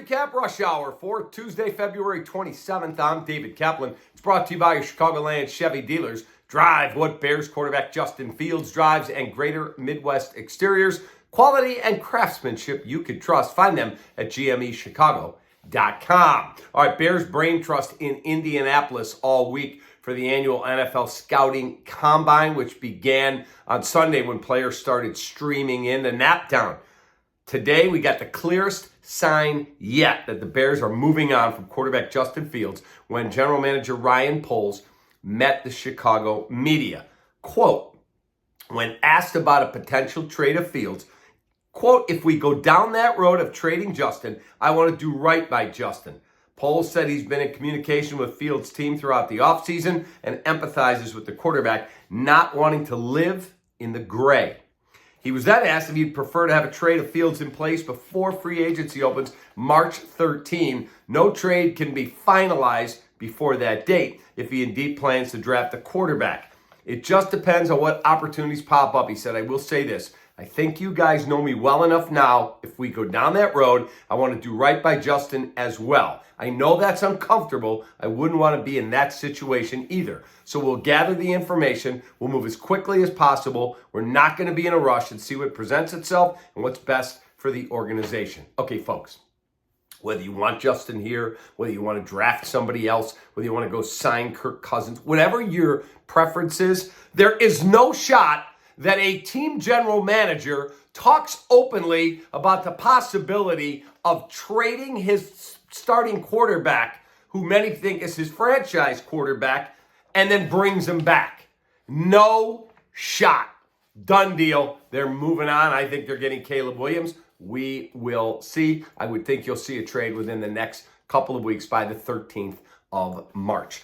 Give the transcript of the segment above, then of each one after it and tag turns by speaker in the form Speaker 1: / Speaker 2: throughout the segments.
Speaker 1: REKAP Rush Hour for Tuesday, February 27th. I'm David Kaplan. It's brought to you by your Chicagoland Chevy dealers. Drive what Bears quarterback Justin Fields drives and Greater Midwest Exteriors. Quality and craftsmanship you can trust. Find them at gmechicago.com. All right, Bears Brain Trust in Indianapolis all week for the annual NFL Scouting Combine, which began on Sunday when players started streaming in to Naptown. Today, we got the clearest sign yet that the Bears are moving on from quarterback Justin Fields when general manager Ryan Poles met the Chicago media. Quote, when asked about a potential trade of Fields, quote, if we go down that road of trading Justin, I want to do right by Justin. Poles said he's been in communication with Fields' team throughout the offseason and empathizes with the quarterback not wanting to live in the gray. He was then asked if he'd prefer to have a trade of Fields in place before free agency opens March 13. No trade can be finalized before that date if he indeed plans to draft a quarterback. It just depends on what opportunities pop up, he said. I will say this. I think you guys know me well enough now. If we go down that road, I want to do right by Justin as well. I know that's uncomfortable. I wouldn't want to be in that situation either. So we'll gather the information. We'll move as quickly as possible. We're not going to be in a rush and see what presents itself and what's best for the organization. Okay, folks. Whether you want Justin here, whether you want to draft somebody else, whether you want to go sign Kirk Cousins, whatever your preference is, there is no shot that a team general manager talks openly about the possibility of trading his starting quarterback, who many think is his franchise quarterback, and then brings him back. No shot. Done deal. They're moving on. I think they're getting Caleb Williams. We will see. I would think you'll see a trade within the next couple of weeks by the 13th of March.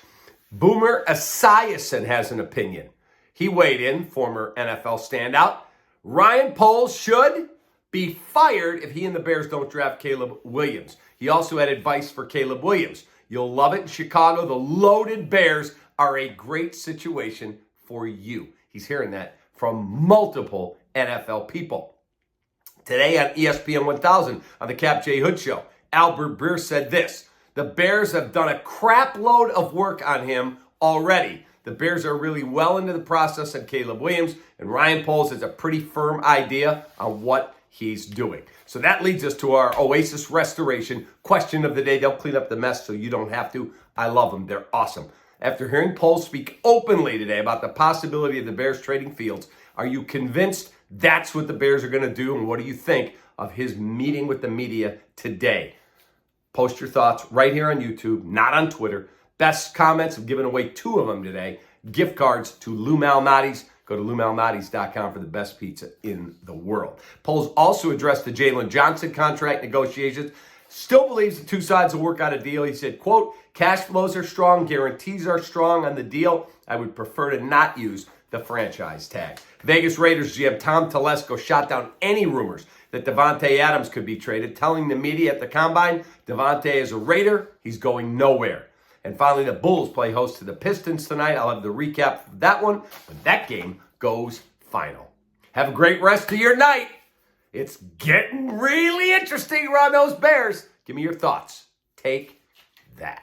Speaker 1: Boomer Esiason has an opinion. He weighed in, former NFL standout. Ryan Poles should be fired if he and the Bears don't draft Caleb Williams. He also had advice for Caleb Williams. You'll love it in Chicago. The loaded Bears are a great situation for you. He's hearing that from multiple NFL people. Today on ESPN 1000 on the Cap J. Hood Show, Albert Breer said this: the Bears have done a crap load of work on him already. The Bears are really well into the process on Caleb Williams, and Ryan Poles has a pretty firm idea on what he's doing. So that leads us to our Oasis Restoration question of the day. They'll clean up the mess so you don't have to. I love them. They're awesome. After hearing Poles speak openly today about the possibility of the Bears trading Fields, are you convinced that's what the Bears are going to do? And what do you think of his meeting with the media today? Post your thoughts right here on YouTube, not on Twitter. Best comments, I've given away 2 of them today. Gift cards to Lou Malnati's. Go to LouMalnati's.com for the best pizza in the world. Poles also addressed the Jaylon Johnson contract negotiations. Still believes the two sides will work out a deal. He said, quote, cash flows are strong, guarantees are strong on the deal. I would prefer to not use the franchise tag. Vegas Raiders GM Tom Telesco shot down any rumors that Davante Adams could be traded, telling the media at the Combine, Davante is a Raider, he's going nowhere. And finally, the Bulls play host to the Pistons tonight. I'll have the recap of that one when that game goes final. Have a great rest of your night. It's getting really interesting around those Bears. Give me your thoughts. Take that.